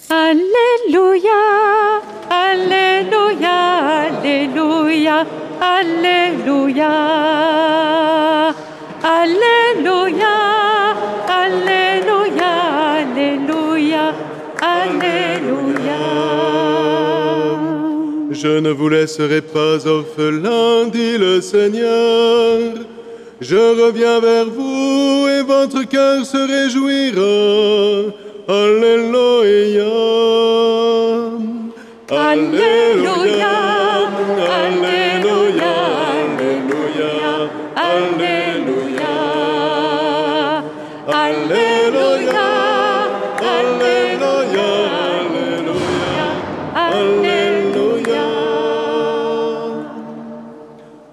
Alléluia, Alléluia, Alléluia, Alléluia, Alléluia, Alléluia, Alléluia, Alléluia. Je ne vous laisserai pas orphelin, dit le Seigneur. Je reviens vers vous et votre cœur se réjouira. Alléluia. Alléluia, Alléluia, Alléluia, Alléluia, Alléluia, Alléluia, Alléluia, Alléluia.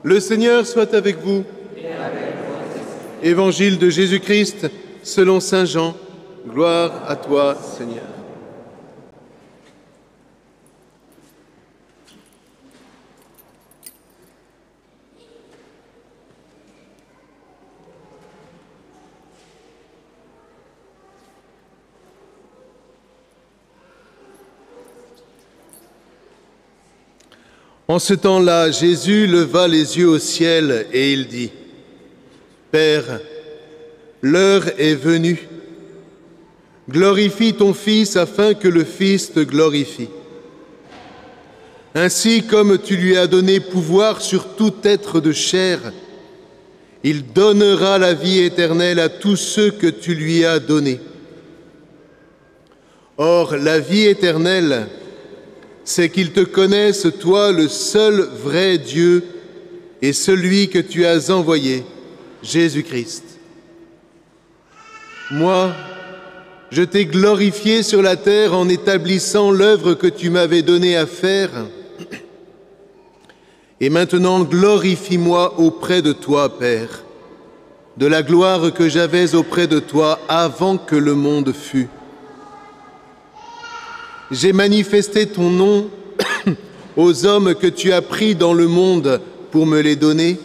Le Seigneur soit avec vous. Évangile de Jésus-Christ selon saint Jean. Gloire à toi, Seigneur. En ce temps-là, Jésus leva les yeux au ciel et il dit : Père, l'heure est venue. Glorifie ton Fils afin que le Fils te glorifie. Ainsi comme tu lui as donné pouvoir sur tout être de chair, il donnera la vie éternelle à tous ceux que tu lui as donnés. Or, la vie éternelle, c'est qu'ils te connaissent, toi, le seul vrai Dieu, et celui que tu as envoyé, Jésus-Christ. Moi, je t'ai glorifié sur la terre en établissant l'œuvre que tu m'avais donnée à faire. Et maintenant, glorifie-moi auprès de toi, Père, de la gloire que j'avais auprès de toi avant que le monde fût. J'ai manifesté ton nom aux hommes que tu as pris dans le monde pour me les donner.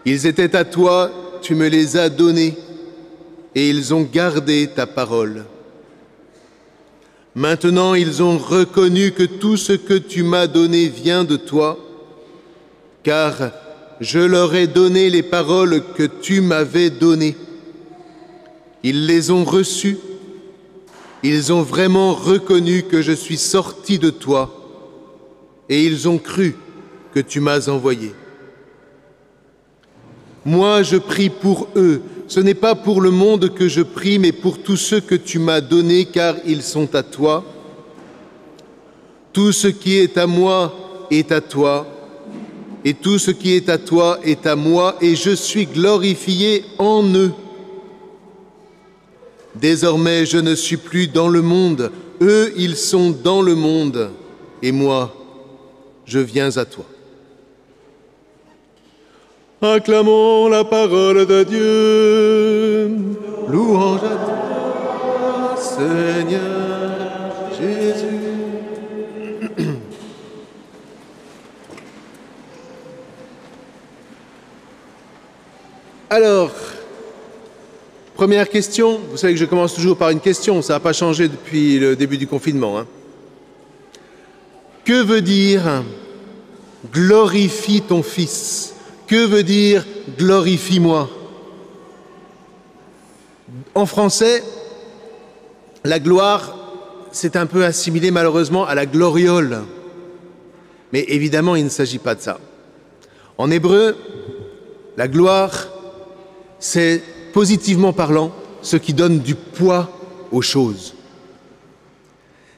Ils étaient à toi, tu me les as donnés, et ils ont gardé ta parole. Maintenant, ils ont reconnu que tout ce que tu m'as donné vient de toi, car je leur ai donné les paroles que tu m'avais données. Ils les ont reçues. Ils ont vraiment reconnu que je suis sorti de toi, et ils ont cru que tu m'as envoyé. Moi, je prie pour eux. Ce n'est pas pour le monde que je prie, mais pour tous ceux que tu m'as donnés, car ils sont à toi. Tout ce qui est à moi est à toi, et tout ce qui est à toi est à moi, et je suis glorifié en eux. Désormais, je ne suis plus dans le monde. Eux, ils sont dans le monde, et moi, je viens à toi. Acclamons la parole de Dieu. Louange à toi, Seigneur Jésus. Alors, première question. Vous savez que je commence toujours par une question. Ça n'a pas changé depuis le début du confinement. Que veut dire « glorifie ton Fils » ? Que veut dire « glorifie-moi » ? En français, la gloire, c'est un peu assimilé malheureusement à la gloriole. Mais évidemment, il ne s'agit pas de ça. En hébreu, la gloire, c'est, positivement parlant, ce qui donne du poids aux choses.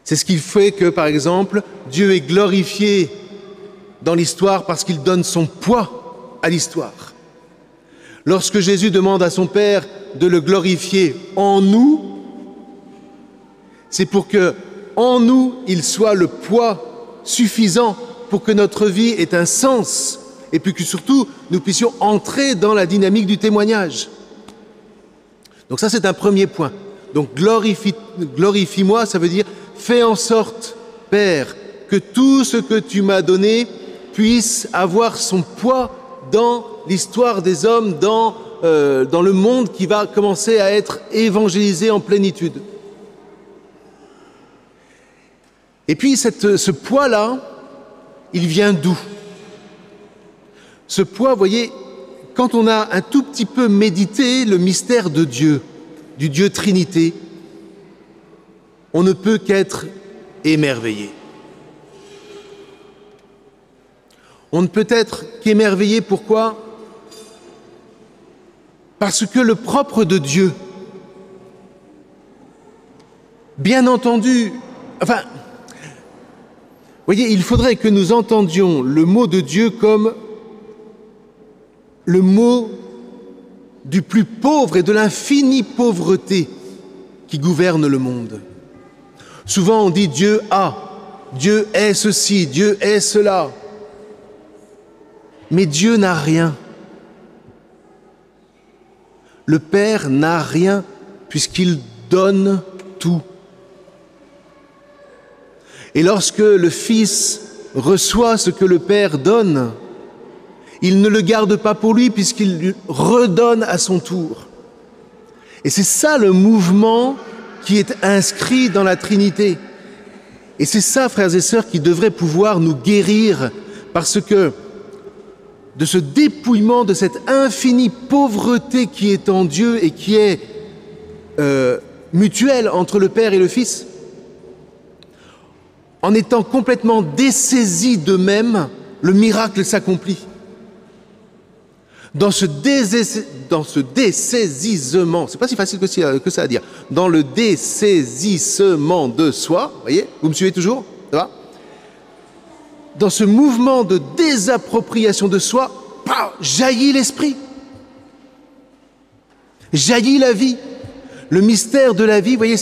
C'est ce qui fait que, par exemple, Dieu est glorifié dans l'histoire parce qu'il donne son poids à l'histoire. Lorsque Jésus demande à son Père de le glorifier en nous, c'est pour que, en nous, il soit le poids suffisant pour que notre vie ait un sens et puis que surtout, nous puissions entrer dans la dynamique du témoignage. Donc ça, c'est un premier point. Donc glorifie-moi, ça veut dire fais en sorte, Père, que tout ce que tu m'as donné puisse avoir son poids dans l'histoire des hommes, dans le monde qui va commencer à être évangélisé en plénitude. Et puis ce poids-là, il vient d'où? Ce poids, vous voyez, quand on a un tout petit peu médité le mystère de Dieu, du Dieu Trinité, on ne peut qu'être émerveillé. On ne peut être qu'émerveillé, pourquoi? Parce que le propre de Dieu, bien entendu, enfin, vous voyez, il faudrait que nous entendions le mot de Dieu comme le mot du plus pauvre et de l'infinie pauvreté qui gouverne le monde. Souvent on dit Dieu a, Dieu est ceci, Dieu est cela. Mais Dieu n'a rien. Le Père n'a rien puisqu'il donne tout. Et lorsque le Fils reçoit ce que le Père donne, il ne le garde pas pour lui puisqu'il lui redonne à son tour. Et c'est ça le mouvement qui est inscrit dans la Trinité. Et c'est ça, frères et sœurs, qui devrait pouvoir nous guérir, parce que de ce dépouillement, de cette infinie pauvreté qui est en Dieu et qui est mutuelle entre le Père et le Fils, en étant complètement dessaisis d'eux-mêmes, le miracle s'accomplit. Dans ce dessaisissement, c'est pas si facile que ça à dire, dans le dessaisissement de soi, voyez, vous me suivez toujours? Ça va? Dans ce mouvement de désappropriation de soi, jaillit l'esprit, jaillit la vie. Le mystère de la vie, vous voyez,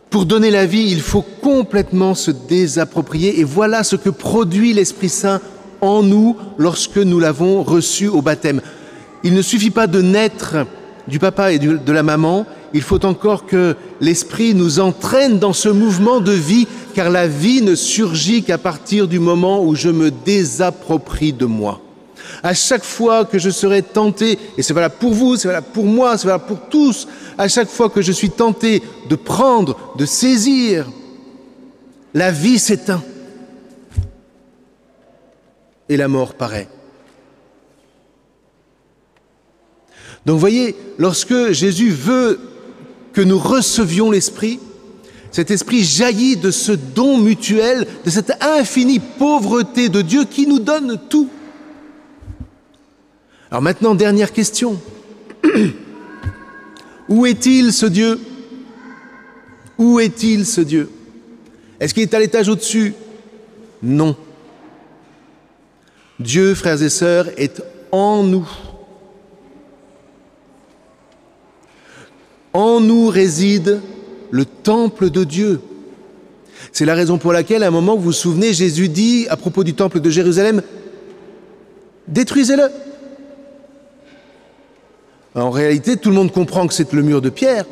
pour donner la vie, il faut complètement se désapproprier, et voilà ce que produit l'Esprit Saint en nous lorsque nous l'avons reçu au baptême. Il ne suffit pas de naître du papa et de la maman, il faut encore que l'Esprit nous entraîne dans ce mouvement de vie, car la vie ne surgit qu'à partir du moment où je me désapproprie de moi. À chaque fois que je serai tenté, et c'est valable pour vous, c'est valable pour moi, c'est valable pour tous, à chaque fois que je suis tenté de prendre, de saisir, la vie s'éteint. Et la mort paraît. Donc vous voyez, lorsque Jésus veut que nous recevions l'Esprit, cet Esprit jaillit de ce don mutuel, de cette infinie pauvreté de Dieu qui nous donne tout. Alors maintenant, dernière question. Où est-il ce Dieu? Où est-il ce Dieu? Est-ce qu'il est à l'étage au-dessus? Non. Dieu, frères et sœurs, est en nous. En nous réside le temple de Dieu. C'est la raison pour laquelle, à un moment, vous vous souvenez, Jésus dit, à propos du temple de Jérusalem, « Détruisez-le ». En réalité, tout le monde comprend que c'est le mur de pierre,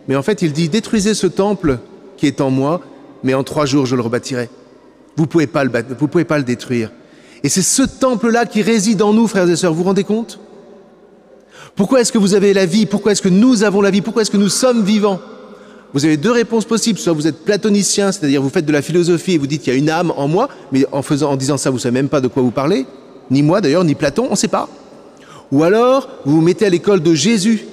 mais en fait, il dit, « Détruisez ce temple qui est en moi, mais en 3 jours, je le rebâtirai. » Vous ne pouvez pas le détruire. Et c'est ce temple-là qui réside en nous, frères et sœurs, vous vous rendez compte? Pourquoi est-ce que vous avez la vie? Pourquoi est-ce que nous avons la vie? Pourquoi est-ce que nous sommes vivants? Vous avez 2 réponses possibles. Soit vous êtes platonicien, c'est-à-dire vous faites de la philosophie et vous dites qu'il y a une âme en moi, mais en disant ça, vous ne savez même pas de quoi vous parlez. Ni moi d'ailleurs, ni Platon, on ne sait pas. Ou alors, vous vous mettez à l'école de Jésus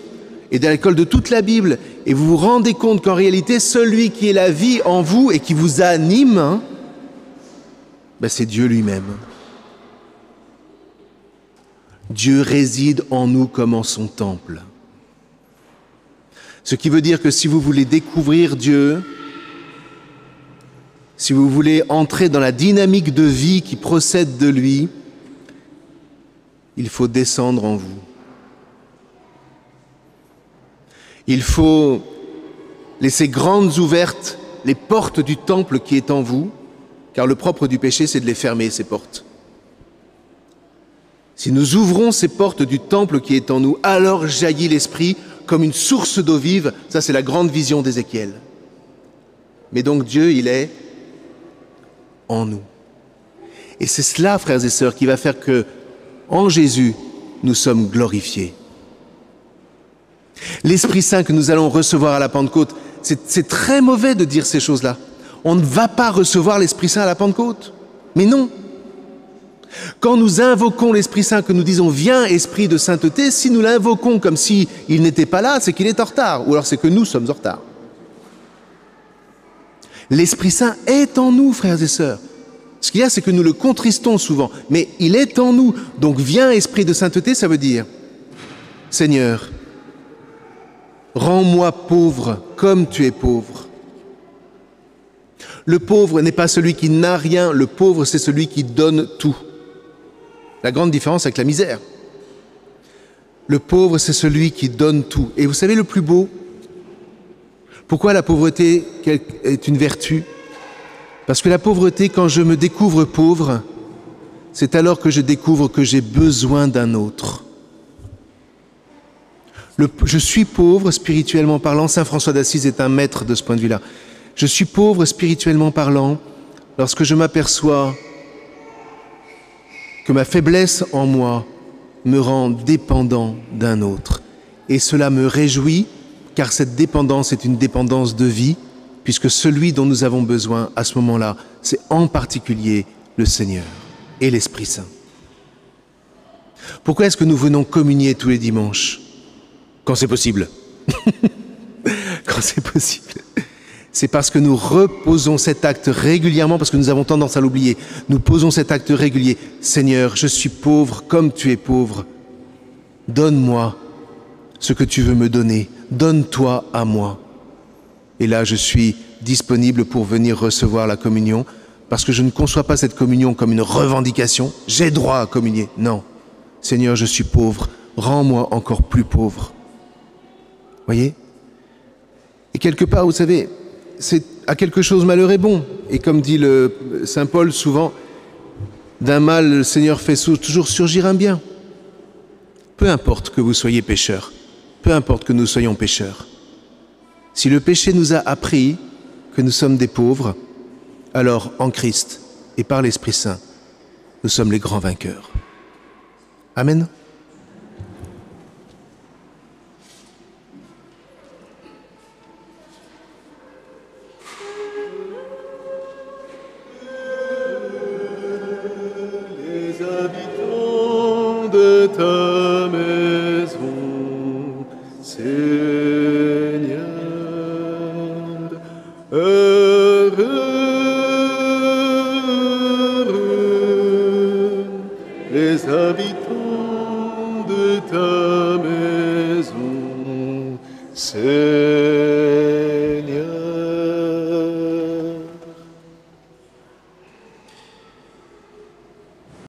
et à l'école de toute la Bible et vous vous rendez compte qu'en réalité, celui qui est la vie en vous et qui vous anime, c'est Dieu lui-même. Dieu réside en nous comme en son temple. Ce qui veut dire que si vous voulez découvrir Dieu, si vous voulez entrer dans la dynamique de vie qui procède de lui, il faut descendre en vous. Il faut laisser grandes ouvertes les portes du temple qui est en vous, car le propre du péché, c'est de les fermer, ces portes. Si nous ouvrons ces portes du temple qui est en nous, alors jaillit l'Esprit comme une source d'eau vive. Ça, c'est la grande vision d'Ézéchiel. Mais donc Dieu, il est en nous. Et c'est cela, frères et sœurs, qui va faire que, en Jésus, nous sommes glorifiés. L'Esprit Saint que nous allons recevoir à la Pentecôte, c'est très mauvais de dire ces choses-là. on ne va pas recevoir l'Esprit Saint à la Pentecôte. Mais non. Quand nous invoquons l'Esprit Saint, que nous disons « Viens, Esprit de sainteté », si nous l'invoquons comme s'il n'était pas là, c'est qu'il est en retard, ou alors c'est que nous sommes en retard. L'Esprit Saint est en nous, frères et sœurs. Ce qu'il y a, c'est que nous le contristons souvent, mais il est en nous. Donc, viens, Esprit de sainteté, ça veut dire, Seigneur, rends-moi pauvre comme tu es pauvre. Le pauvre n'est pas celui qui n'a rien, le pauvre, c'est celui qui donne tout. La grande différence avec la misère. Le pauvre, c'est celui qui donne tout. Et vous savez le plus beau? Pourquoi la pauvreté est une vertu? Parce que la pauvreté, quand je me découvre pauvre, c'est alors que je découvre que j'ai besoin d'un autre. Je suis pauvre spirituellement parlant. Saint François d'Assise est un maître de ce point de vue-là. Je suis pauvre spirituellement parlant lorsque je m'aperçois que ma faiblesse en moi me rend dépendant d'un autre. Et cela me réjouit, car cette dépendance est une dépendance de vie, puisque celui dont nous avons besoin à ce moment-là, c'est en particulier le Seigneur et l'Esprit Saint. Pourquoi est-ce que nous venons communier tous les dimanches? Quand c'est possible. Quand c'est possible. C'est parce que nous reposons cet acte régulièrement, parce que nous avons tendance à l'oublier. Nous posons cet acte régulier. Seigneur, je suis pauvre comme tu es pauvre. Donne-moi ce que tu veux me donner. Donne-toi à moi. Et là, je suis disponible pour venir recevoir la communion, parce que je ne conçois pas cette communion comme une revendication. J'ai droit à communier. Non. Seigneur, je suis pauvre. Rends-moi encore plus pauvre. Voyez? Et quelque part, vous savez, c'est à quelque chose malheur est bon. Et comme dit le Saint Paul souvent, d'un mal, le Seigneur fait toujours surgir un bien. Peu importe que vous soyez pécheurs, peu importe que nous soyons pécheurs. Si le péché nous a appris que nous sommes des pauvres, alors en Christ et par l'Esprit Saint, nous sommes les grands vainqueurs. Amen. De ta maison, Seigneur, heureux les habitants de ta maison, Seigneur.